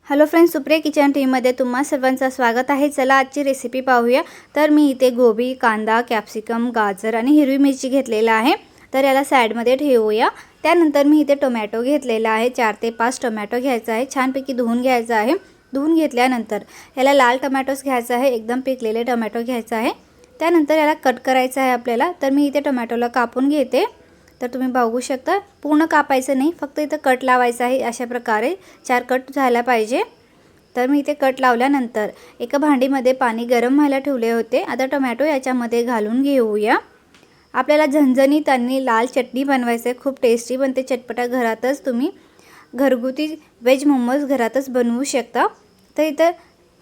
Hello friends, Supriya kitchen टीममध्ये तुम्हा सर्वांचं स्वागत आहे। चला आजची रेसिपी पाहूया। तर मी इथे गोबी, कांदा, कॅप्सिकम, गाजर आणि हिरवी मिरची घेतलेला आहे। तर याला साइडमध्ये ठेवूया। त्यानंतर मी इथे टोमॅटो घेतलेला आहे। 4 ते 5 टोमॅटो घ्यायचा आहे। छानपैकी धुवून घ्यायचा आहे। धुवून घेतल्यानंतर याला लाल टोमॅटोज घ्यायचा आहे, एकदम पिकलेले टोमॅटो घ्यायचा आहे। त्यानंतर याला कट करायचा आहे आपल्याला। तर मी इथे टोमॅटोला कापून घेते। तर तुम्ही बघू शकता, पूर्ण कापायचं नाही, फक्त इथे कट लावायचा आहे। अशा प्रकारे 4 कट झाला पाहिजे। तर मी इथे कट लावल्यानंतर एका भांडीमध्ये पाणी गरम व्हायला ठेवले होते। आता टोमॅटो याच्यामध्ये घालून घेऊया। आपल्याला झणझणीत आणि लाल चटणी बनवायची आहे, खूप टेस्टी बनते चटपटा। घरातच तुम्ही घरगुती वेज मोमोज घरातच बनवू शकता। तर इथे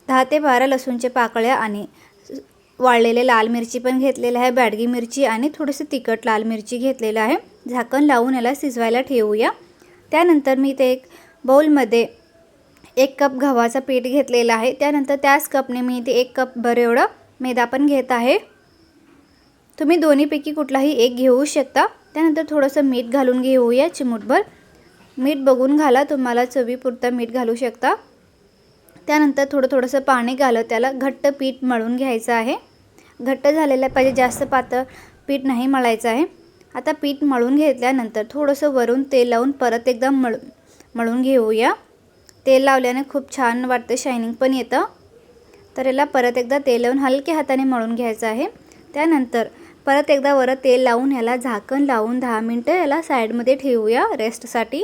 10 ते 12 लसूणचे पाकळ्या आणि वाळलेले लाल मिरची पण घेतलेले आहे, बॅडगी मिरची आणि थोडीशी तिखट लाल मिरची घेतलेला आहे। झाकण लावून याला शिजवायला ठेवूया। त्यानंतर मी इथे एक बाउलमध्ये 1 कप गव्हाचा पीठ घेतलेला आहे। त्यानंतर त्याच कपने मी इथे 1 कप भर एवढा मैदा पण घेत आहे। तुम्ही दोन्हीपैकी कुठलाही एक घेऊ शकता। त्यानंतर थोडंसं मीठ घालून घेऊया, चिमूटभर मीठ बघून घाला, तुम्हाला चवीपुरतं मीठ घालू शकता। त्यानंतर थोडंसं पाणी घालत त्याला घट्ट पीठ मळून घ्यायचं आहे। घट्ट झालेलं पाहिजे, जास्त पातळ पीठ नाही मळायचं आहे। आता पीठ मळून घेतल्यानंतर थोडंसं वरून तेल लावून परत एकदा मळून घेऊया। तेल लावल्याने खूप छान वाटते, शायनिंग पण येतं। तर याला परत एकदा तेल लावून हलक्या हाताने मळून घ्यायचं आहे। त्यानंतर परत एकदा वर तेल लावून याला झाकण लावून 10 मिनिटं याला साइडमध्ये ठेवूया रेस्टसाठी।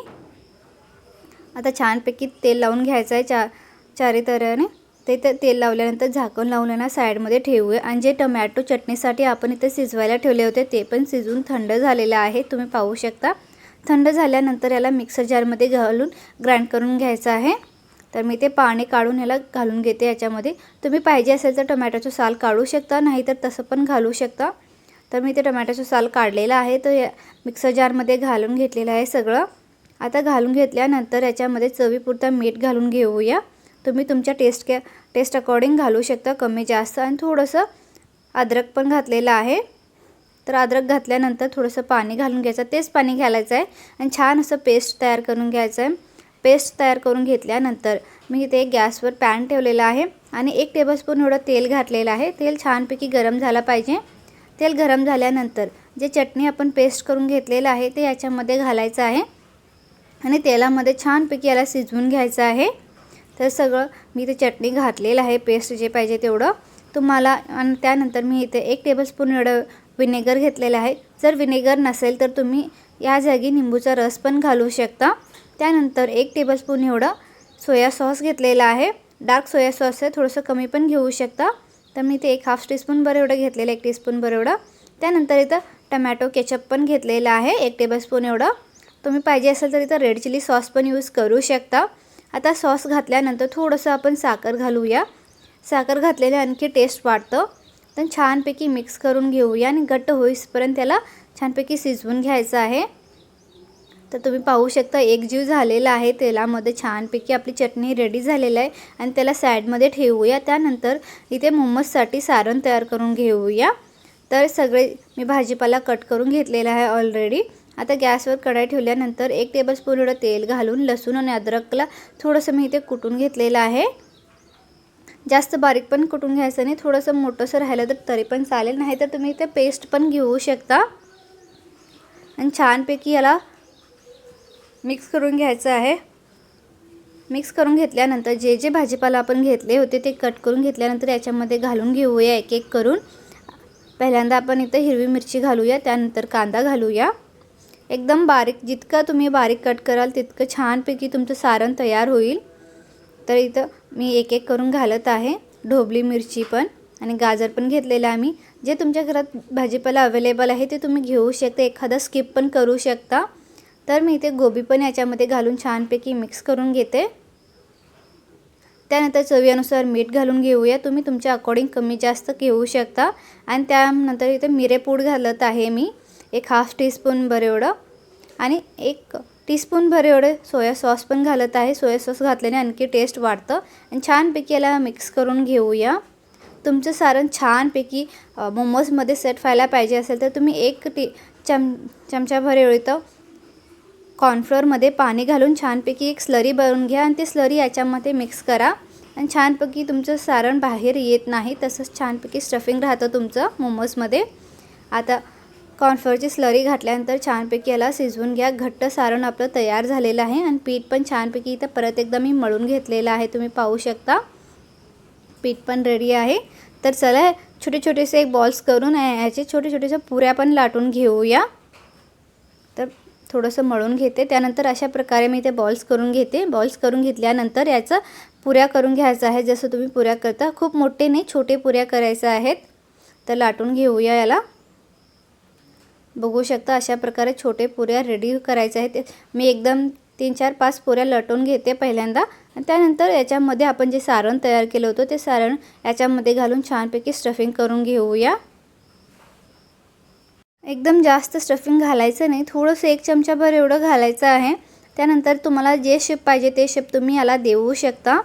आता छानपैकी तेल लावून घ्यायचं आहे चारी तऱ्हेने। ते तेल लावल्यानंतर झाकण लावून याला साइडमध्ये ठेवूया। आणि जे टोमॅटो चटणीसाठी आपण इथे शिजवायला ठेवले होते ते पण शिजून थंड झालेले आहे, तुम्ही पाहू शकता। थंड झाल्यानंतर याला मिक्सर जारमध्ये घालून ग्राइंड करून घ्यायचं आहे। तर मी ते पाणी काढून याला घालून घेते याच्यामध्ये। तुम्ही पाहिजे असेल तर टोमॅटोचं साल काढू शकता, नाही तर तसं पण घालू शकता। तर मी ते टोमॅटोचं साल काढलेलं आहे, तर या मिक्सर जारमध्ये घालून घेतलेलं आहे सगळं। आता घालून घेतल्यानंतर याच्यामध्ये चवीपुरतं मीठ घालून घेऊया। तुम्ही तुमच्या टेस्ट अकॉर्डिंग घालू शकता, कमी जास्त। आणि थोडंसं अद्रक पण घातलेलं आहे। तर अद्रक घातल्यानंतर थोडंसं पाणी घालून घ्यायचं, तेच पाणी घालायचं आहे आणि छान असं पेस्ट तयार करून घ्यायचं आहे। पेस्ट तयार करून घेतल्यानंतर मी इथे गॅसवर पॅन ठेवलेला आहे आणि 1 टेबलस्पून एवढं तेल घातलेलं आहे। तेल छानपैकी गरम झालं पाहिजे। तेल गरम झाल्यानंतर जे चटणी आपण पेस्ट करून घेतलेलं आहे ते याच्यामध्ये घालायचं आहे आणि तेलामध्ये छानपैकी याला शिजवून घ्यायचं आहे। तर सगळं मी इथे चटणी घातलेलं आहे, पेस्ट जे पाहिजे तेवढं तुम्हाला। आणि त्यानंतर मी इथे 1 टेबलस्पून एवढं विनेगर घेतलेलं आहे। जर विनेगर नसेल तर तुम्ही या जागी निंबूचा रस पण घालू शकता। त्यानंतर 1 टेबलस्पून एवढं सोया सॉस घेतलेला आहे। डार्क सोया सॉस आहे, थोडंसं कमी पण घेऊ शकता। तर मी इथे 1/2 टीस्पून भर एवढं घेतलेलं, 1 टीस्पून भर एवढं। त्यानंतर इथं टोमॅटो केचप पण घेतलेलं आहे 1 टेबलस्पून एवढं। तुम्ही पाहिजे असेल तर इथं रेड चिली सॉस पण यूज करू शकता। आता सॉस घातल्यानंतर थोडंसं आपण साखर घालूया। साखर घातलेले आणखी टेस्ट वाढतं। तर छानपैकी मिक्स करून घेऊया आणि घट्ट होईपर्यंत त्याला छानपैकी शिजवून घ्यायचं आहे। तर तुम्ही पाहू शकता एकजीव झालेला आहे तेलामध्ये, छानपैकी आपली चटणी रेडी झालेली आहे। आणि त्याला साइडमध्ये ठेवूया। त्यानंतर इथे मोमोजसाठी सारण तयार करून घेऊया। तर सगळे मी भाजीपाला कट करून घेतलेला आहे ऑलरेडी। आता गॅसवर कढई ठेवल्यानंतर 1 टेबलस्पून एवढं तेल घालून लसूण आणि अद्रकला थोडंसं मी इथे कुटून घेतलेलं आहे। जास्त बारीक पण कुटून घ्यायचं नाही, थोडंसं मोठंसं राहिलं तर तरी पण चालेल, नाही तर तुम्ही इथे पेस्ट पण घेऊ शकता। आणि छानपैकी याला मिक्स करून घ्यायचं आहे। मिक्स करून घेतल्यानंतर जे भाजीपाला आपण घेतले होते ते कट करून घेतल्यानंतर याच्यामध्ये घालून घेऊया एक एक करून। पहिल्यांदा आपण इथे हिरवी मिरची घालूया, त्यानंतर कांदा घालूया। एकदम बारीक, जितकं तुम्ही बारीक कट कराल तितकं छानपैकी तुमचं सारण तयार होईल। तर इथं मी एक एक करून घालत आहे। ढोबली मिरची पण आणि गाजर पण घेतलेलं आहे मी। जे तुमच्या घरात भाजीपाला अवेलेबल आहे ते तुम्ही घेऊ शकता, एखादा स्किप पण करू शकता। तर मी इथे गोबी पण याच्यामध्ये घालून छानपैकी मिक्स करून घेते। त्यानंतर चवीनुसार मीठ घालून घेऊया, तुम्ही तुमच्या अकॉर्डिंग कमी जास्त घेऊ शकता। आणि त्यानंतर इथे मिरेपूड घालत आहे मी 1/2 टीस्पून भर एवढं आणि 1 टीस्पून भर एवढं सोया सॉस पण घालत आहे। सोया सॉस घातल्याने आणखी टेस्ट वाढतं। आणि छानपैकी याला मिक्स करून घेऊया। तुमचं सारण छानपैकी मोमोजमध्ये सेट व्हायला पाहिजे असेल तर तुम्ही 1 चमचा भर एवढं कॉर्नफ्लोअरमध्ये पाणी घालून छानपैकी एक स्लरी बनवून घ्या आणि ती स्लरी याच्यामध्ये मिक्स करा आणि छानपैकी तुमचं सारण बाहेर येत नाही, तसंच छानपैकी स्टफिंग राहतं तुमचं मोमोजमध्ये. आता कॉर्नफ्लोअरची स्लरी घातल्यानंतर छानपैकी याला शिजवून घ्या. घट्ट सारण आपलं तयार झालेलं आहे आणि पीठ पण छानपैकी इथं परत एकदा मी मळून घेतलेलं आहे. तुम्ही पाहू शकता पीठ पण रेडी आहे. तर चला छोटे छोटेसे एक बॉल्स करून याचे छोटे छोटेसे पुऱ्या पण लाटून घेऊया. तर थोडंसं मळून घेते, त्यानंतर अशा प्रकारे मी इथे बॉल्स करून घेते. बॉल्स करून घेतल्यानंतर याचं पुऱ्या करून घ्यायचं आहे. जसं तुम्ही पुऱ्या करता, खूप मोठे नाही, छोटे पुऱ्या करायच्या आहेत. तर लाटून घेऊया याला. बघू शकता अशा प्रकारे छोटे पुऱ्या रेडी करायचे आहेत. मी एकदम 3, 4, 5 पुऱ्या लटवून घेते पहिल्यांदा आणि त्यानंतर याच्यामध्ये आपण जे सारण तयार केलं होतं ते सारण याच्यामध्ये घालून छानपैकी स्टफिंग करून घेऊया. एकदम जास्त स्टफिंग घालायचं नाही, थोडंसं 1 चमचाभर एवढं घालायचं आहे. त्यानंतर तुम्हाला जे शेप पाहिजे ते शेप तुम्ही याला देऊ शकता.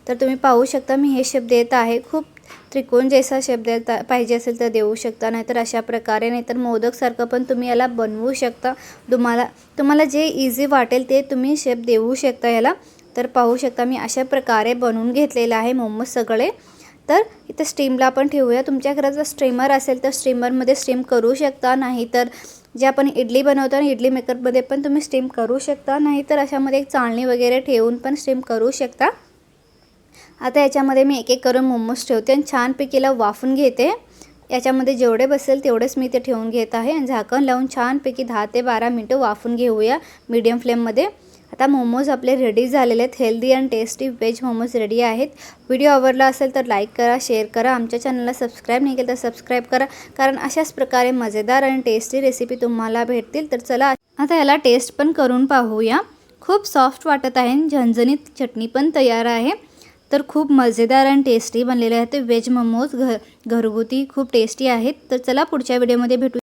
तर तुम्ही पाहू शकता मी हे शेप देत आहे. खूप त्रिकोण जैसा शेप देता पाहिजे असेल तर देऊ शकता, नाहीतर अशा प्रकारे, नाहीतर मोदकसारखं पण तुम्ही याला बनवू शकता. तुम्हाला जे इझी वाटेल ते तुम्ही शेप देऊ शकता याला. तर पाहू शकता मी अशा प्रकारे बनवून घेतलेलं आहे मोमोज सगळे. तर इथं स्टीमला पण ठेवूया. तुमच्या घरात जर स्टीमर असेल तर स्टीमरमध्ये स्टीम करू शकता, नाही तर जे आपण इडली बनवतो ना इडली मेकरमध्ये पण तुम्ही स्टीम करू शकता, नाही तर अशामध्ये एक चाळणी वगैरे ठेवून पण स्टीम करू शकता. आता याच्यामध्ये मी एक एक करून मोमोज ठेवते आणि छानपैकी वाफून घेते. याच्यामध्ये जेवढे बसेल तेवढेच मी ते ठेवून घेत आहे आणि झाकण लावून छानपैकी 10 ते 12 मिनटं वाफून घेऊया मीडियम फ्लेममध्ये. आता मोमोज आपले रेडी झालेले आहेत. Healthy and tasty veg momos ready आहेत. व्हिडिओ आवडला असेल तर लाईक करा, शेअर करा. आमच्या चॅनलला सबस्क्राईब नाही केलं तर सबस्क्राईब करा, कारण अशाच प्रकारे मजेदार आणि टेस्टी रेसिपी तुम्हाला भेटतील. तर चला आता याला टेस्ट पण करून पाहूया. खूप सॉफ्ट वाटत आहे, झणझणीत चटणी पण तयार आहे. तर खूप मजेदार आणि टेस्टी बनलेले आहेत ते व्हेज मोमोज. घरगुती खूप टेस्टी आहेत. तर चला पुढच्या व्हिडिओमध्ये भेटू.